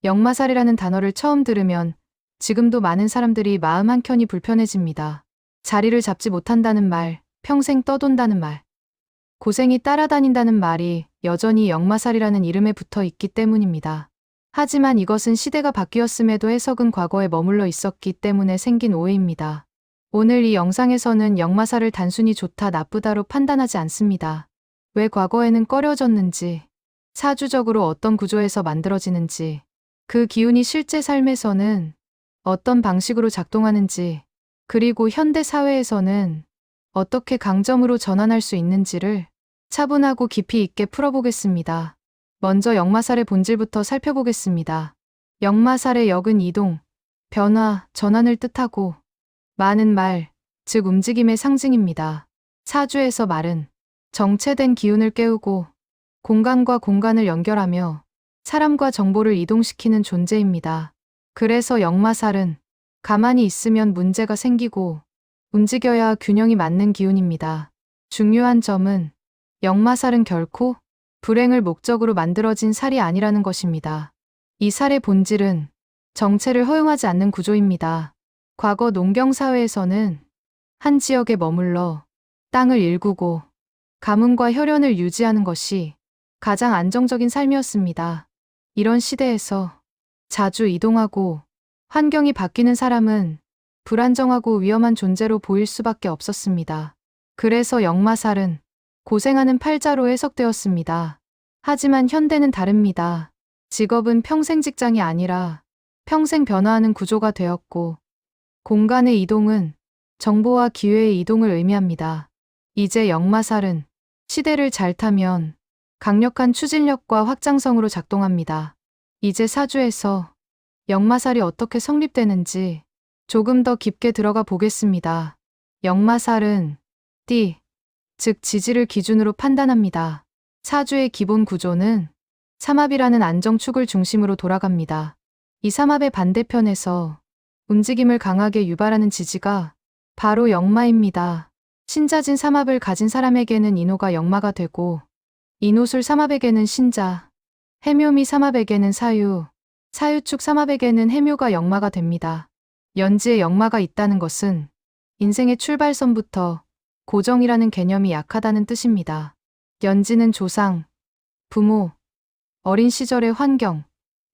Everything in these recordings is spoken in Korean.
역마살이라는 단어를 처음 들으면 지금도 많은 사람들이 마음 한켠이 불편해집니다. 자리를 잡지 못한다는 말, 평생 떠돈다는 말, 고생이 따라다닌다는 말이 여전히 역마살이라는 이름에 붙어 있기 때문입니다. 하지만 이것은 시대가 바뀌었음에도 해석은 과거에 머물러 있었기 때문에 생긴 오해입니다. 오늘 이 영상에서는 역마살을 단순히 좋다 나쁘다로 판단하지 않습니다. 왜 과거에는 꺼려졌는지, 사주적으로 어떤 구조에서 만들어지는지, 그 기운이 실제 삶에서는 어떤 방식으로 작동하는지, 그리고 현대 사회에서는 어떻게 강점으로 전환할 수 있는지를 차분하고 깊이 있게 풀어보겠습니다. 먼저 역마살의 본질부터 살펴보겠습니다. 역마살의 역은 이동, 변화, 전환을 뜻하고 많은 말, 즉 움직임의 상징입니다. 사주에서 말은 정체된 기운을 깨우고 공간과 공간을 연결하며 사람과 정보를 이동시키는 존재입니다. 그래서 역마살은 가만히 있으면 문제가 생기고 움직여야 균형이 맞는 기운입니다. 중요한 점은 역마살은 결코 불행을 목적으로 만들어진 살이 아니라는 것입니다. 이 살의 본질은 정체를 허용하지 않는 구조입니다. 과거 농경사회에서는 한 지역에 머물러 땅을 일구고 가문과 혈연을 유지하는 것이 가장 안정적인 삶이었습니다. 이런 시대에서 자주 이동하고 환경이 바뀌는 사람은 불안정하고 위험한 존재로 보일 수밖에 없었습니다. 그래서 역마살은 고생하는 팔자로 해석되었습니다. 하지만 현대는 다릅니다. 직업은 평생 직장이 아니라 평생 변화하는 구조가 되었고, 공간의 이동은 정보와 기회의 이동을 의미합니다. 이제 역마살은 시대를 잘 타면 강력한 추진력과 확장성으로 작동합니다. 이제 사주에서 역마살이 어떻게 성립되는지 조금 더 깊게 들어가 보겠습니다. 역마살은 띠, 즉 지지를 기준으로 판단합니다. 사주의 기본 구조는 삼합이라는 안정축을 중심으로 돌아갑니다. 이 삼합의 반대편에서 움직임을 강하게 유발하는 지지가 바로 역마입니다. 신자진 삼합을 가진 사람에게는 인호가 역마가 되고, 인호술 삼합에게는 신자, 해묘미 삼합에게는 사유, 사유축 삼합에게는 해묘가 역마가 됩니다. 연지에 역마가 있다는 것은 인생의 출발선부터 고정이라는 개념이 약하다는 뜻입니다. 연지는 조상, 부모, 어린 시절의 환경,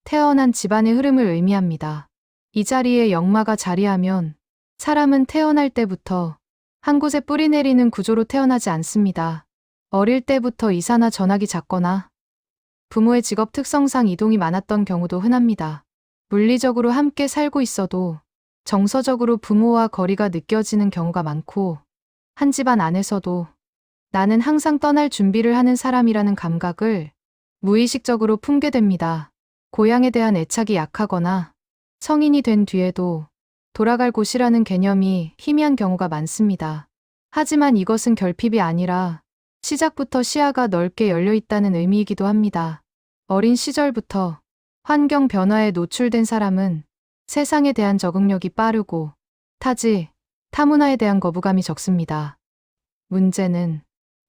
태어난 집안의 흐름을 의미합니다. 이 자리에 역마가 자리하면 사람은 태어날 때부터 한 곳에 뿌리 내리는 구조로 태어나지 않습니다. 어릴 때부터 이사나 전학이 잦거나 부모의 직업 특성상 이동이 많았던 경우도 흔합니다. 물리적으로 함께 살고 있어도 정서적으로 부모와 거리가 느껴지는 경우가 많고, 한 집안 안에서도 나는 항상 떠날 준비를 하는 사람이라는 감각을 무의식적으로 품게 됩니다. 고향에 대한 애착이 약하거나 성인이 된 뒤에도 돌아갈 곳이라는 개념이 희미한 경우가 많습니다. 하지만 이것은 결핍이 아니라 시작부터 시야가 넓게 열려 있다는 의미이기도 합니다. 어린 시절부터 환경 변화에 노출된 사람은 세상에 대한 적응력이 빠르고 타지, 타문화에 대한 거부감이 적습니다. 문제는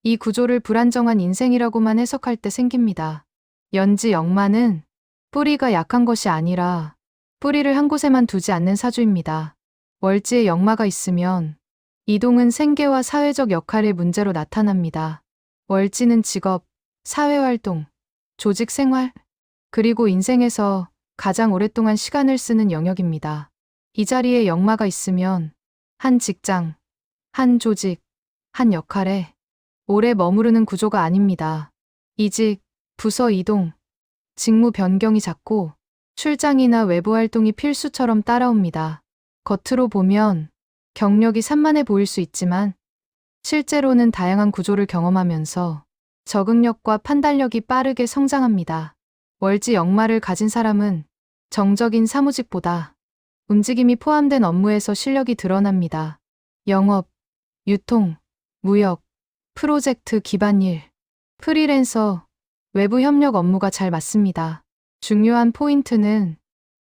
이 구조를 불안정한 인생이라고만 해석할 때 생깁니다. 연지 역마는 뿌리가 약한 것이 아니라 뿌리를 한 곳에만 두지 않는 사주입니다. 월지에 역마가 있으면 이동은 생계와 사회적 역할의 문제로 나타납니다. 월지는 직업, 사회활동, 조직 생활, 그리고 인생에서 가장 오랫동안 시간을 쓰는 영역입니다. 이 자리에 역마가 있으면 한 직장, 한 조직, 한 역할에 오래 머무르는 구조가 아닙니다. 이직, 부서 이동, 직무 변경이 잦고 출장이나 외부 활동이 필수처럼 따라옵니다. 겉으로 보면 경력이 산만해 보일 수 있지만 실제로는 다양한 구조를 경험하면서 적응력과 판단력이 빠르게 성장합니다. 월지 역마를 가진 사람은 정적인 사무직보다 움직임이 포함된 업무에서 실력이 드러납니다. 영업, 유통, 무역, 프로젝트 기반 일, 프리랜서, 외부 협력 업무가 잘 맞습니다. 중요한 포인트는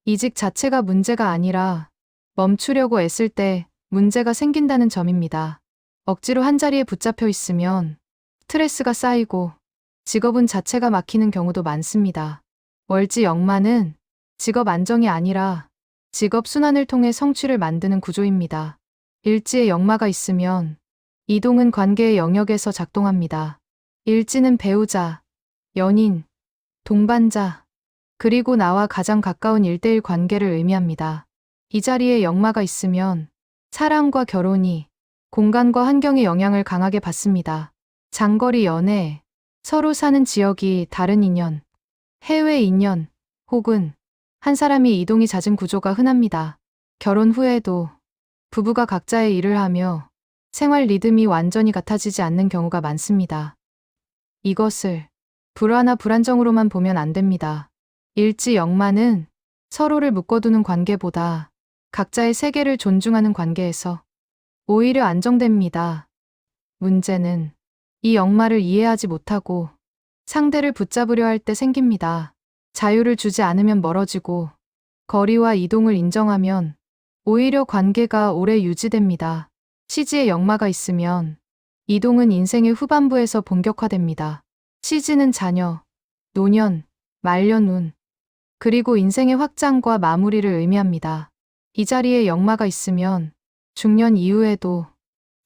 이직 자체가 문제가 아니라 멈추려고 애쓸 때 문제가 생긴다는 점입니다. 억지로 한자리에 붙잡혀 있으면 스트레스가 쌓이고 직업운 자체가 막히는 경우도 많습니다. 월지 역마는 직업 안정이 아니라 직업 순환을 통해 성취를 만드는 구조입니다. 일지에 역마가 있으면 이동은 관계의 영역에서 작동합니다. 일지는 배우자, 연인, 동반자, 그리고 나와 가장 가까운 1대1 관계를 의미합니다. 이 자리에 역마가 있으면 사랑과 결혼이 공간과 환경의 영향을 강하게 받습니다. 장거리 연애, 서로 사는 지역이 다른 인연, 해외 인연, 혹은 한 사람이 이동이 잦은 구조가 흔합니다. 결혼 후에도 부부가 각자의 일을 하며 생활 리듬이 완전히 같아지지 않는 경우가 많습니다. 이것을 불화나 불안정으로만 보면 안 됩니다. 일지 역마는 서로를 묶어두는 관계보다 각자의 세계를 존중하는 관계에서 오히려 안정됩니다. 문제는 이 역마를 이해하지 못하고 상대를 붙잡으려 할 때 생깁니다. 자유를 주지 않으면 멀어지고 거리와 이동을 인정하면 오히려 관계가 오래 유지됩니다. 시지에 역마가 있으면 이동은 인생의 후반부에서 본격화됩니다. 시지는 자녀, 노년, 말년운, 그리고 인생의 확장과 마무리를 의미합니다. 이 자리에 역마가 있으면 중년 이후에도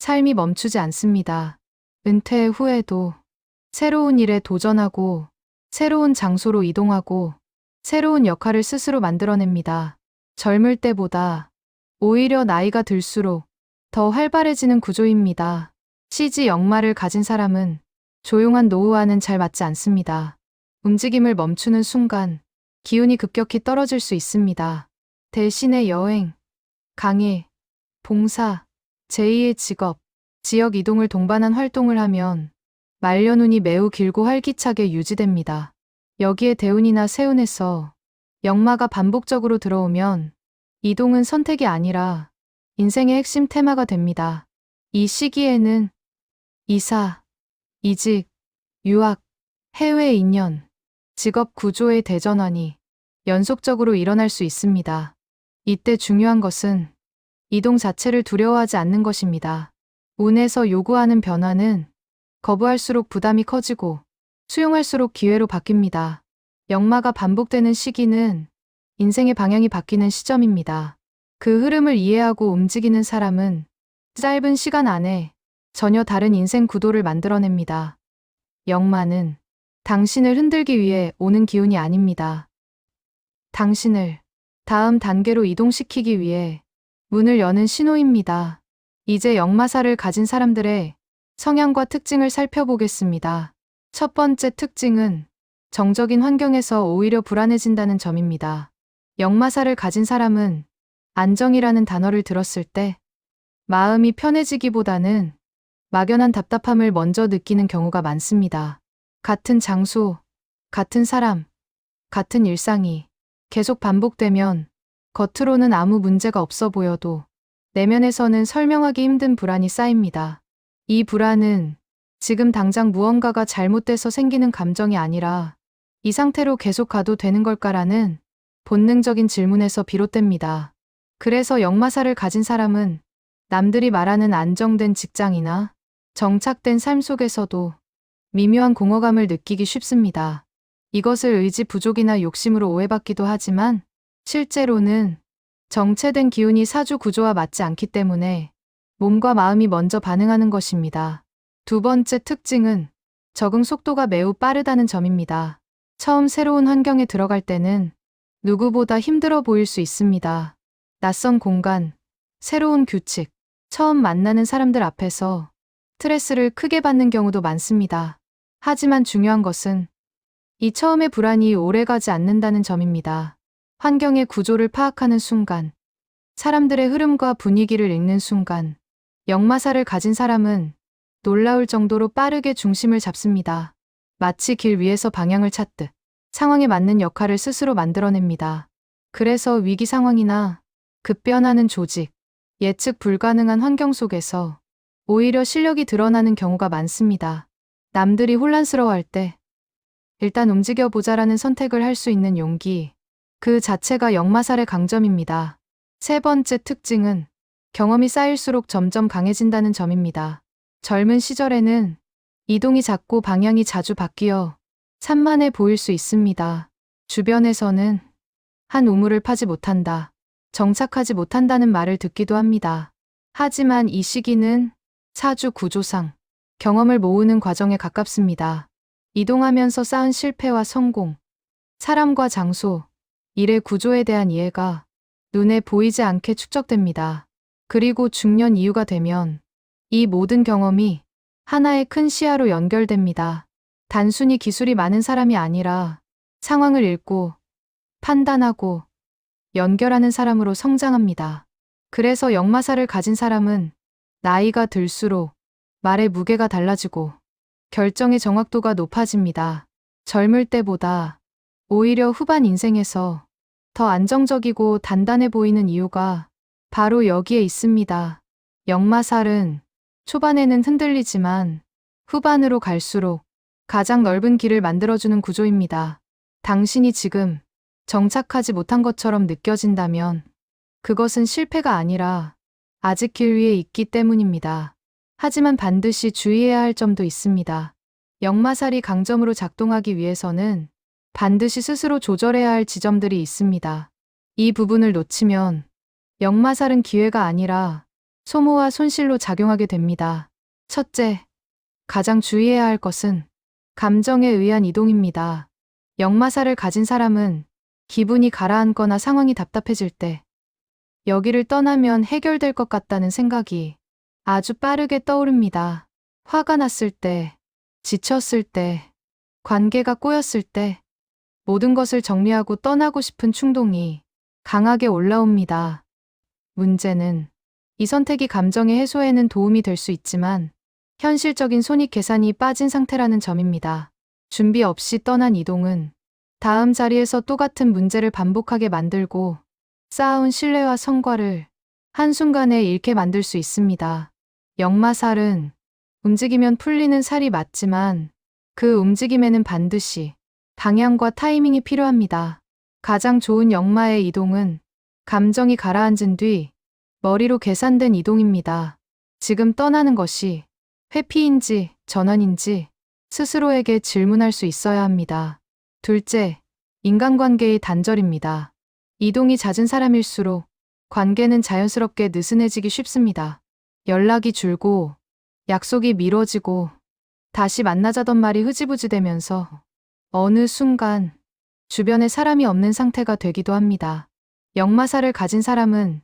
삶이 멈추지 않습니다. 은퇴 후에도 새로운 일에 도전하고 새로운 장소로 이동하고 새로운 역할을 스스로 만들어냅니다. 젊을 때보다 오히려 나이가 들수록 더 활발해지는 구조입니다. 시지 역마를 가진 사람은 조용한 노후와는 잘 맞지 않습니다. 움직임을 멈추는 순간 기운이 급격히 떨어질 수 있습니다. 대신에 여행, 강의, 봉사, 제2의 직업, 지역 이동을 동반한 활동을 하면 말년운이 매우 길고 활기차게 유지됩니다. 여기에 대운이나 세운에서 역마가 반복적으로 들어오면 이동은 선택이 아니라 인생의 핵심 테마가 됩니다. 이 시기에는 이사, 이직, 유학, 해외 인연, 직업 구조의 대전환이 연속적으로 일어날 수 있습니다. 이때 중요한 것은 이동 자체를 두려워하지 않는 것입니다. 운에서 요구하는 변화는 거부할수록 부담이 커지고 수용할수록 기회로 바뀝니다. 역마가 반복되는 시기는 인생의 방향이 바뀌는 시점입니다. 그 흐름을 이해하고 움직이는 사람은 짧은 시간 안에 전혀 다른 인생 구도를 만들어냅니다. 역마는 당신을 흔들기 위해 오는 기운이 아닙니다. 당신을 다음 단계로 이동시키기 위해 문을 여는 신호입니다. 이제 역마사를 가진 사람들의 성향과 특징을 살펴보겠습니다. 첫 번째 특징은 정적인 환경에서 오히려 불안해진다는 점입니다. 역마사를 가진 사람은 안정이라는 단어를 들었을 때 마음이 편해지기보다는 막연한 답답함을 먼저 느끼는 경우가 많습니다. 같은 장소, 같은 사람, 같은 일상이 계속 반복되면 겉으로는 아무 문제가 없어 보여도 내면에서는 설명하기 힘든 불안이 쌓입니다. 이 불안은 지금 당장 무언가가 잘못돼서 생기는 감정이 아니라 이 상태로 계속 가도 되는 걸까라는 본능적인 질문에서 비롯됩니다. 그래서 역마사를 가진 사람은 남들이 말하는 안정된 직장이나 정착된 삶 속에서도 미묘한 공허감을 느끼기 쉽습니다. 이것을 의지 부족이나 욕심으로 오해받기도 하지만 실제로는 정체된 기운이 사주 구조와 맞지 않기 때문에 몸과 마음이 먼저 반응하는 것입니다. 두 번째 특징은 적응 속도가 매우 빠르다는 점입니다. 처음 새로운 환경에 들어갈 때는 누구보다 힘들어 보일 수 있습니다. 낯선 공간, 새로운 규칙, 처음 만나는 사람들 앞에서 스트레스를 크게 받는 경우도 많습니다. 하지만 중요한 것은 이 처음의 불안이 오래가지 않는다는 점입니다. 환경의 구조를 파악하는 순간, 사람들의 흐름과 분위기를 읽는 순간, 역마사를 가진 사람은 놀라울 정도로 빠르게 중심을 잡습니다. 마치 길 위에서 방향을 찾듯 상황에 맞는 역할을 스스로 만들어냅니다. 그래서 위기 상황이나 급변하는 조직, 예측 불가능한 환경 속에서 오히려 실력이 드러나는 경우가 많습니다. 남들이 혼란스러워할 때 일단 움직여보자라는 선택을 할 수 있는 용기, 그 자체가 역마살의 강점입니다. 세 번째 특징은 경험이 쌓일수록 점점 강해진다는 점입니다. 젊은 시절에는 이동이 잦고 방향이 자주 바뀌어 산만해 보일 수 있습니다. 주변에서는 한 우물을 파지 못한다. 정착하지 못한다는 말을 듣기도 합니다. 하지만 이 시기는 사주 구조상 경험을 모으는 과정에 가깝습니다. 이동하면서 쌓은 실패와 성공, 사람과 장소, 일의 구조에 대한 이해가 눈에 보이지 않게 축적됩니다. 그리고 중년 이후가 되면 이 모든 경험이 하나의 큰 시야로 연결됩니다. 단순히 기술이 많은 사람이 아니라 상황을 읽고 판단하고 연결하는 사람으로 성장합니다. 그래서 역마살을 가진 사람은 나이가 들수록 말의 무게가 달라지고 결정의 정확도가 높아집니다. 젊을 때보다 오히려 후반 인생에서 더 안정적이고 단단해 보이는 이유가 바로 여기에 있습니다. 역마살은 초반에는 흔들리지만 후반으로 갈수록 가장 넓은 길을 만들어주는 구조입니다. 당신이 지금 정착하지 못한 것처럼 느껴진다면 그것은 실패가 아니라 아직 길 위에 있기 때문입니다. 하지만 반드시 주의해야 할 점도 있습니다. 역마살이 강점으로 작동하기 위해서는 반드시 스스로 조절해야 할 지점들이 있습니다. 이 부분을 놓치면 역마살은 기회가 아니라 소모와 손실로 작용하게 됩니다. 첫째, 가장 주의해야 할 것은 감정에 의한 이동입니다. 역마살을 가진 사람은 기분이 가라앉거나 상황이 답답해질 때 여기를 떠나면 해결될 것 같다는 생각이 아주 빠르게 떠오릅니다. 화가 났을 때, 지쳤을 때, 관계가 꼬였을 때 모든 것을 정리하고 떠나고 싶은 충동이 강하게 올라옵니다. 문제는 이 선택이 감정의 해소에는 도움이 될 수 있지만 현실적인 손익 계산이 빠진 상태라는 점입니다. 준비 없이 떠난 이동은 다음 자리에서 똑같은 문제를 반복하게 만들고 쌓아온 신뢰와 성과를 한순간에 잃게 만들 수 있습니다. 역마살은 움직이면 풀리는 살이 맞지만 그 움직임에는 반드시 방향과 타이밍이 필요합니다. 가장 좋은 역마의 이동은 감정이 가라앉은 뒤 머리로 계산된 이동입니다. 지금 떠나는 것이 회피인지 전환인지 스스로에게 질문할 수 있어야 합니다. 둘째, 인간관계의 단절입니다. 이동이 잦은 사람일수록 관계는 자연스럽게 느슨해지기 쉽습니다. 연락이 줄고 약속이 미뤄지고 다시 만나자던 말이 흐지부지 되면서 어느 순간 주변에 사람이 없는 상태가 되기도 합니다. 역마살을 가진 사람은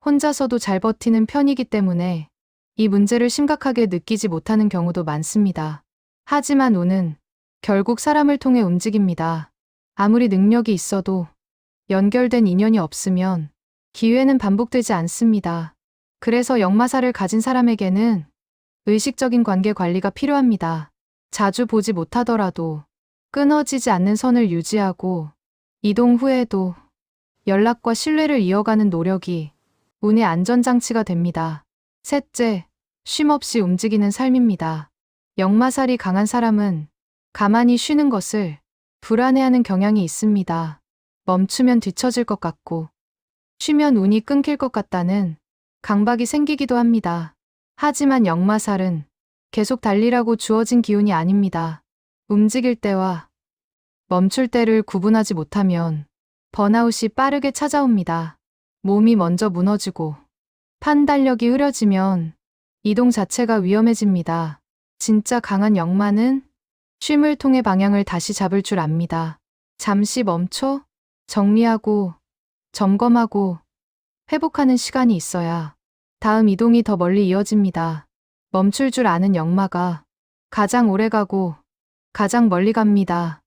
혼자서도 잘 버티는 편이기 때문에 이 문제를 심각하게 느끼지 못하는 경우도 많습니다. 하지만 운은 결국 사람을 통해 움직입니다. 아무리 능력이 있어도 연결된 인연이 없으면 기회는 반복되지 않습니다. 그래서 역마살을 가진 사람에게는 의식적인 관계 관리가 필요합니다. 자주 보지 못하더라도 끊어지지 않는 선을 유지하고 이동 후에도 연락과 신뢰를 이어가는 노력이 운의 안전장치가 됩니다. 셋째, 쉼없이 움직이는 삶입니다. 역마살이 강한 사람은 가만히 쉬는 것을 불안해하는 경향이 있습니다. 멈추면 뒤처질 것 같고 쉬면 운이 끊길 것 같다는 강박이 생기기도 합니다. 하지만 역마살은 계속 달리라고 주어진 기운이 아닙니다. 움직일 때와 멈출 때를 구분하지 못하면 번아웃이 빠르게 찾아옵니다. 몸이 먼저 무너지고 판단력이 흐려지면 이동 자체가 위험해집니다. 진짜 강한 역마는 쉼을 통해 방향을 다시 잡을 줄 압니다. 잠시 멈춰 정리하고 점검하고 회복하는 시간이 있어야 다음 이동이 더 멀리 이어집니다. 멈출 줄 아는 역마가 가장 오래가고 가장 멀리 갑니다.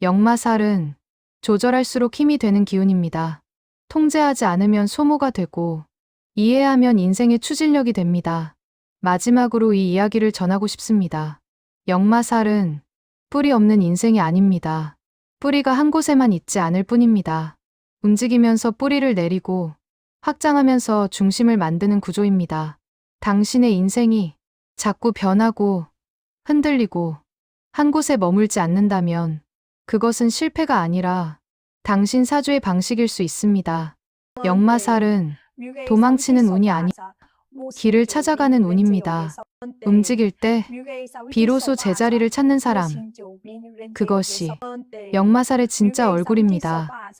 역마살은 조절할수록 힘이 되는 기운입니다. 통제하지 않으면 소모가 되고 이해하면 인생의 추진력이 됩니다. 마지막으로 이 이야기를 전하고 싶습니다. 역마살은 뿌리 없는 인생이 아닙니다. 뿌리가 한 곳에만 있지 않을 뿐입니다. 움직이면서 뿌리를 내리고 확장하면서 중심을 만드는 구조입니다. 당신의 인생이 자꾸 변하고 흔들리고 한 곳에 머물지 않는다면 그것은 실패가 아니라 당신 사주의 방식일 수 있습니다. 역마살은 도망치는 운이 아니 길을 찾아가는 운입니다. 움직일 때 비로소 제자리를 찾는 사람, 그것이 역마살의 진짜 얼굴입니다.